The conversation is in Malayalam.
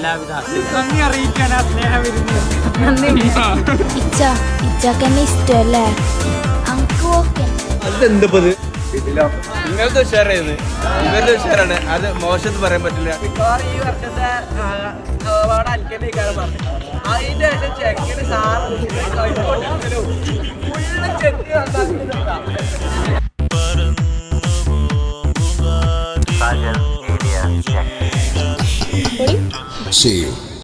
എല്ലാവിധ നന്ദി അറിയിക്കാൻ ആ സ്നേഹം ഇച്ചക്കെന്നെ ഇഷ്ടല്ലേ അതെന്തത് ഇങ്ങനത്തെ ഉഷാറായിരുന്നു. ഇവരുടെ ഉഷാറാണ്. അത് മോശം പറയാൻ പറ്റില്ല. ഈ വർഷത്തെ അവാർഡ് അൽക്കലിക്കാണ് പറഞ്ഞത്. അതിന്റെ ശേഷം ചെക്കിന് സാറ് ചെക്ക് ചെയ്യും.